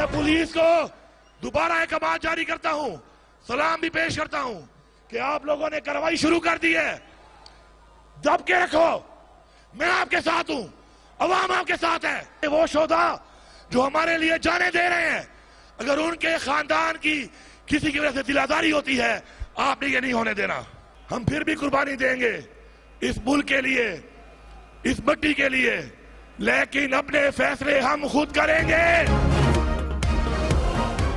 Police को दोबारा एक आवाज जारी करता हूं, सलाम भी पेश करता हूं कि आप लोगों ने कार्रवाई शुरू कर दी है। दब के रखो, मैं आपके साथ हूं, अवाम आपके साथ है। वो शोधा जो हमारे लिए जाने दे रहे हैं, अगर उनके खानदान की किसी की वजह से दिलादारी होती है, आपने ये नहीं होने देना। हम फिर भी कुर्बानी देंगे इस मुल्क के लिए, इस मिट्टी के लिए, लेकिन अपने फैसले हम खुद करेंगे।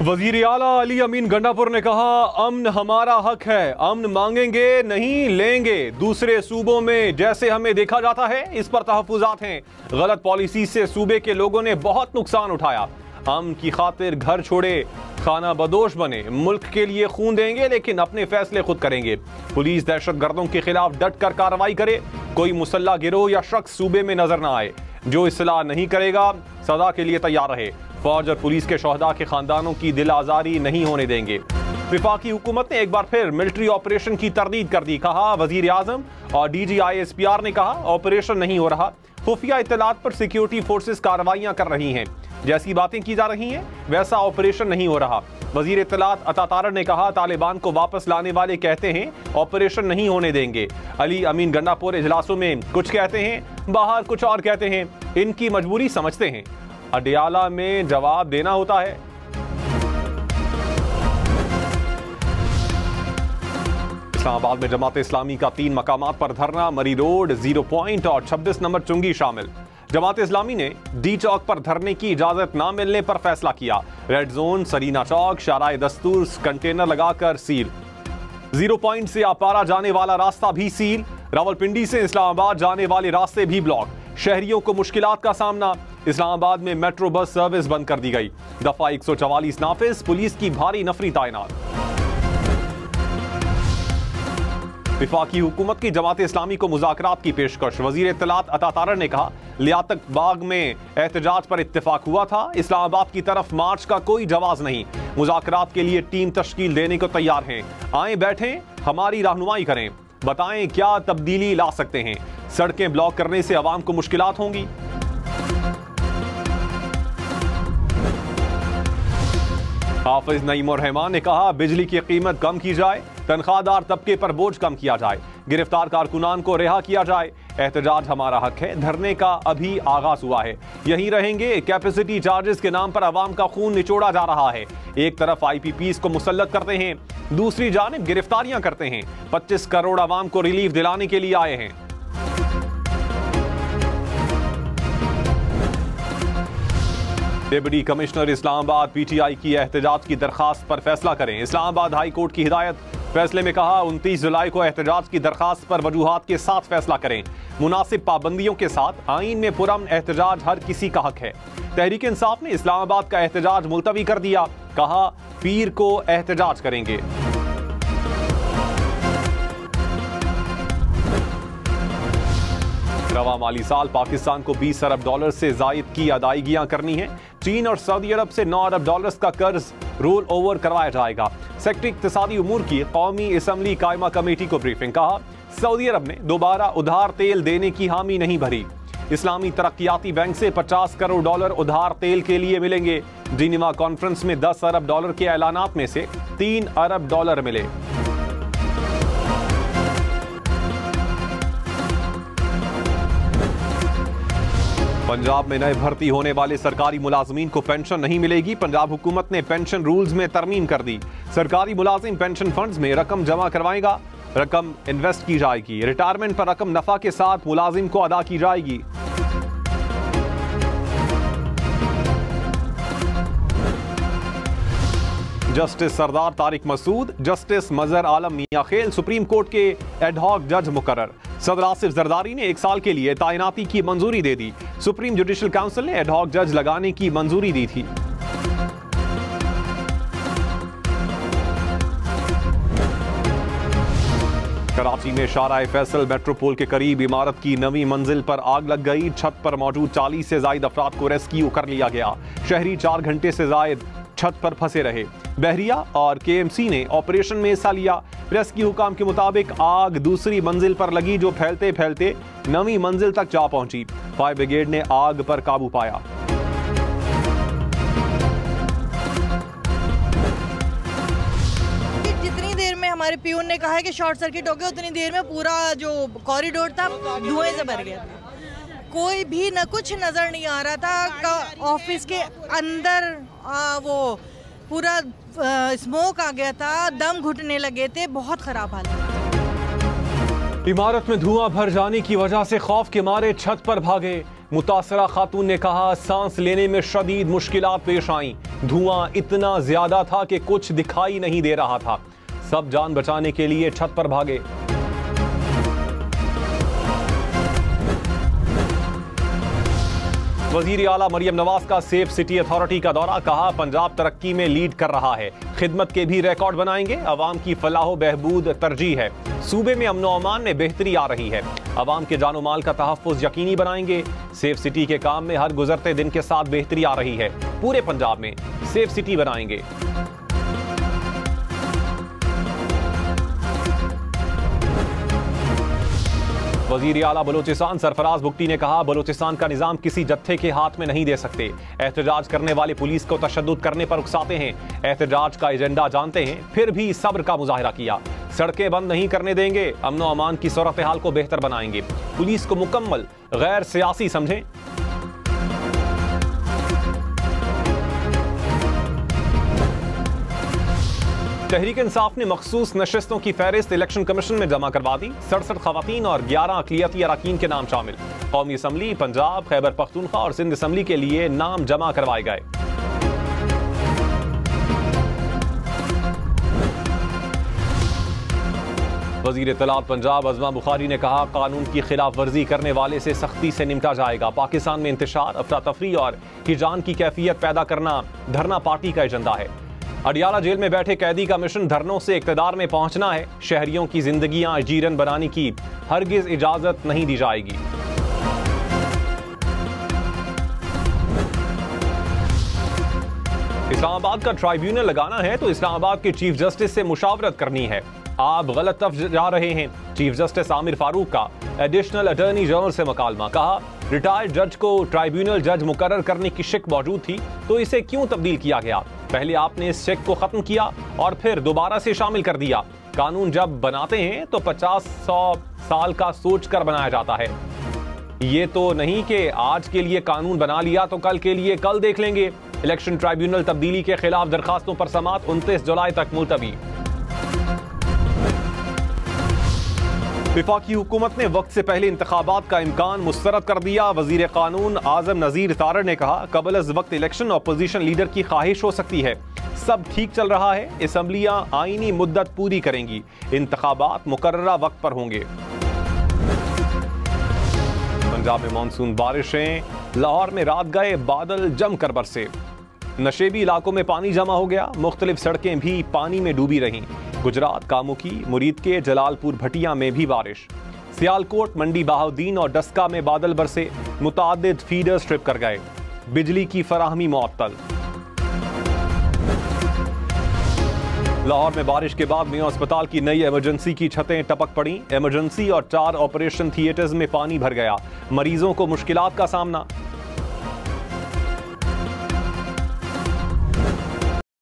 वजीर आला अली अमीन गंडापुर ने कहा, अमन हमारा हक है, अमन मांगेंगे नहीं लेंगे। दूसरे सूबों में जैसे हमें देखा जाता है, इस पर तहफुजात हैं। गलत पॉलिसी से सूबे के लोगों ने बहुत नुकसान उठाया। अमन की खातिर घर छोड़े, खाना बदोश बने, मुल्क के लिए खून देंगे लेकिन अपने फैसले खुद करेंगे। पुलिस दहशतगर्दों के खिलाफ डट कर कार्रवाई करे, कोई मुसल्ला गिरोह या शख्स सूबे में नजर न आए। जो इस्लाह नहीं करेगा सजा के लिए तैयार रहे। फौज और पुलिस के शोहदा के खानदानों की दिल आजारी नहीं होने देंगे। विफाकी हुकूमत ने एक बार फिर मिलिट्री ऑपरेशन की तरदीद कर दी। कहा, वजीर आजम और DGISPR ने कहा ऑपरेशन नहीं हो रहा। खुफिया इत्तलात पर सिक्योरिटी फोर्सेस कार्रवाइयां कर रही हैं। जैसी बातें की जा रही हैं वैसा ऑपरेशन नहीं हो रहा। वजीर इत्तलात अता तारर ने कहा, तालिबान को वापस लाने वाले कहते हैं ऑपरेशन नहीं होने देंगे। अली अमीन गंडापुर इजलासों में कुछ कहते हैं, बाहर कुछ और कहते हैं। इनकी मजबूरी समझते हैं, अडियाला में जवाब देना होता है। इस्लामाबाद में जमात इस्लामी का 3 मकामात पर धरना, मरी रोड, 0 पॉइंट और 26 नंबर चुंगी शामिल। जमात इस्लामी ने डी चौक पर धरने की इजाजत न मिलने पर फैसला किया। रेड जोन, सरीना चौक, शाराए दस्तूर कंटेनर लगाकर सील। 0 पॉइंट से अपारा जाने वाला रास्ता भी सील। रावलपिंडी से इस्लामाबाद जाने वाले रास्ते भी ब्लॉक। शहरियों को मुश्किलात का सामना। इस्लामाबाद में मेट्रो बस सर्विस बंद कर दी गई। दफा 144 नाफिज, पुलिस की भारी नफरी तैनात। विफाकी हुकूमत की जमात इस्लामी को मुज़ाकरात की पेशकश। वजीर इत्तलात अता तारर ने कहा, लियाकत बाग में एहतजाज पर इत्तेफाक हुआ था, इस्लामाबाद की तरफ मार्च का कोई जवाज नहीं। मुज़ाकरात के लिए टीम तश्कील देने को तैयार हैं। आए बैठें, हमारी रहनुमाई करें, बताएं क्या तब्दीली ला सकते हैं। सड़कें ब्लॉक करने से अवाम को मुश्किलात होंगी। हाफिज नईम और रहमान ने कहा, बिजली की कीमत कम की जाए, तनख्वाहदार तबके पर बोझ कम किया जाए, गिरफ्तार कारकुनान को रिहा किया जाए। एहतजाज हमारा हक है, धरने का अभी आगाज हुआ है, यहीं रहेंगे। कैपेसिटी चार्जेस के नाम पर अवाम का खून निचोड़ा जा रहा है। एक तरफ IPPs को मुसल्लत करते हैं, दूसरी जानिब गिरफ्तारियां करते हैं। 25 करोड़ अवाम को रिलीफ दिलाने के लिए आए हैं। डिप्टी कमिश्नर इस्लामाबाद PTI की एहतजाज की दरखास्त पर फैसला करें। इस्लामाबाद हाई कोर्ट की हिदायत। फैसले में कहा, 29 जुलाई को एहतजाज की दरखास्त पर वजूहात के साथ फैसला करें। मुनासिब पाबंदियों के साथ आईन में पुरअमन एहतजाज हर किसी का हक है। तहरीक इंसाफ ने इस्लामाबाद का एहतजाज मुलतवी कर दिया। कहा, पीर को एहतजाज करेंगे। रवा माली साल पाकिस्तान को $20 अरब से जायद की अदायगियां करनी है। चीन और सऊदी अरब से $9 अरब का कर्ज रोल ओवर करवाया जाएगा। सेक्रेटरी इक्तिसादी उमूर की कौमी असम्बली कायमा कमेटी को ब्रीफिंग। कहा, सऊदी अरब ने दोबारा उधार तेल देने की हामी नहीं भरी। इस्लामी तरक्याती बैंक से $50 करोड़ उधार तेल के लिए मिलेंगे। जिनेवा कॉन्फ्रेंस में $10 अरब के ऐलानात में से $3 अरब मिले। पंजाब में नए भर्ती होने वाले सरकारी मुलाजमीन को पेंशन नहीं मिलेगी। पंजाब हुकूमत ने पेंशन रूल्स में तरमीम कर दी। सरकारी मुलाजिम पेंशन फंड्स में रकम जमा करवाएगा, रकम इन्वेस्ट की जाएगी। रिटायरमेंट पर रकम नफा के साथ मुलाजिम को अदा की जाएगी। जस्टिस सरदार तारिक मसूद, जस्टिस मजहर आलम मियां खेल सुप्रीम कोर्ट के एडहॉक जज मुकर्रर। सदर आसिफ जरदारी ने 1 साल के लिए तैनाती की मंजूरी दे दी। सुप्रीम जुडिशल काउंसिल ने एडहॉक जज लगाने की मंजूरी दी थी। कराची में शाराए फैसल मेट्रोपोल के करीब इमारत की नवी मंजिल पर आग लग गई। छत पर मौजूद 40 से ज्यादा अफराद को रेस्क्यू कर लिया गया। शहरी 4 घंटे से ज्यादा छत पर फंसे रहे। बहरिया और KMC ने ऑपरेशन में हिस्सा लिया। रेस्क्यू हुकाम के मुताबिक आग दूसरी मंजिल पर लगी, जो फैलते फैलते नवी मंजिल तक जा पहुंची। फायर ब्रिगेड ने आग पर काबू पाया। हमारे पियून ने कहा है कि शॉर्ट सर्किट हो गया, उतनी देर में पूरा जो कॉरिडोर था धुएं से भर गया था। कोई भी न कुछ नज़र नहीं आ रहा था। ऑफिस के अंदर वो पूरा स्मोक आ गया था, दम घुटने लगे थे, बहुत ख़राब हालत। इमारत में धुआं भर जाने की वजह से खौफ के मारे छत पर भागे। मुतासरा खातून ने कहा सांस लेने में शदीद मुश्किलात पेश आईं। धुआं इतना ज्यादा था कि कुछ दिखाई नहीं दे रहा था। सब जान बचाने के लिए छत पर भागे। वजीर आला मरियम नवाज का सेफ सिटी अथॉरिटी का दौरा, कहा पंजाब तरक्की में लीड कर रहा है, खिदमत के भी रिकॉर्ड बनाएंगे, अवाम की फलाह बहबूद तरजीह है, सूबे में अमन अमान में बेहतरी आ रही है, अवाम के जानो माल का तहफ़्फ़ुज़ यकीनी बनाएंगे, सेफ सिटी के काम में हर गुजरते दिन के साथ बेहतरी आ रही है, पूरे पंजाब में सेफ सिटी बनाएंगे। वजीर आला बलोचिस्तान सरफराज भुट्टी ने कहा बलोचिस्तान का निजाम किसी जत्थे के हाथ में नहीं दे सकते। एहतजाज करने वाले पुलिस को तशद्दुद करने पर उकसाते हैं, एहतजाज का एजेंडा जानते हैं, फिर भी सब्र का मुजाहिरा किया। सड़कें बंद नहीं करने देंगे, अमन व अमान की सूरत हाल को बेहतर बनाएंगे, पुलिस को मुकम्मल गैर सियासी समझें। तहरीक इंसाफ ने मखसूस नशिस्तों की फहरिस्त इलेक्शन कमीशन में जमा करवा दी। 67 खवातीन और 11 अक़लियती अरकान के नाम शामिल। कौमी असम्बली, पंजाब, खैबर पख्तूनख्वा और सिंध असम्बली के लिए नाम जमा करवाए गए। वजीर इत्तलात पंजाब अज़मा बुखारी ने कहा कानून की खिलाफ वर्जी करने वाले से सख्ती से निपटा जाएगा। पाकिस्तान में इंतशार, अफरा तफरी और हिजान की कैफियत पैदा करना धरना पार्टी का एजेंडा है। अडियाला जेल में बैठे कैदी का मिशन धरनों से इक़्तिदार में पहुंचना है। शहरियों की जिंदगियां जीरन बनाने की हरगिज इजाजत नहीं दी जाएगी। इस्लामाबाद का ट्राइब्यूनल लगाना है तो इस्लामाबाद के चीफ जस्टिस से मुशावरत करनी है। आप गलत तरफ जा रहे हैं। चीफ जस्टिस आमिर फारूक का एडिशनल अटॉर्नी जनरल से मुकालमा, कहा रिटायर्ड जज को ट्राइब्यूनल जज मुकर्रर करने की शिक मौजूद थी तो इसे क्यों तब्दील किया गया? पहले आपने इस शिक को खत्म किया और फिर दोबारा से शामिल कर दिया। कानून जब बनाते हैं तो 50-100 साल का सोच कर बनाया जाता है। ये तो नहीं कि आज के लिए कानून बना लिया तो कल के लिए कल देख लेंगे। इलेक्शन ट्राइब्यूनल तब्दीली के खिलाफ दरखास्तों पर समाअत 29 जुलाई तक मुलतवी। विफाकी हुकूमत ने वक्त से पहले इंतखाबात का इम्कान मुस्तरद कर दिया। वजीर कानून आजम नजीर तारड़ ने कहा कबल अज वक्त इलेक्शन अपोजिशन लीडर की ख्वाहिश हो सकती है। सब ठीक चल रहा है, असम्बलियां आईनी मुद्दत पूरी करेंगी, इंतखाबात मुकर्ररा वक्त पर होंगे। पंजाब में मानसून बारिशें, लाहौर में रात गए बादल जमकर बरसे। नशेबी इलाकों में पानी जमा हो गया, मुख्तलिफ सड़कें भी पानी में डूबी रहीं। गुजरात कामुकी, मुरीद के जलालपुर भटिया में भी बारिश। सियालकोट, मंडी बहाउद्दीन और डस्का में बादल बरसे, मुतादिद फीडर्स ट्रिप कर गए, बिजली की फराहमी मुअत्तल। लाहौर में बारिश के बाद मेयो अस्पताल की नई इमरजेंसी की छतें टपक पड़ी। इमरजेंसी और 4 ऑपरेशन थिएटर्स में पानी भर गया, मरीजों को मुश्किलात का सामना।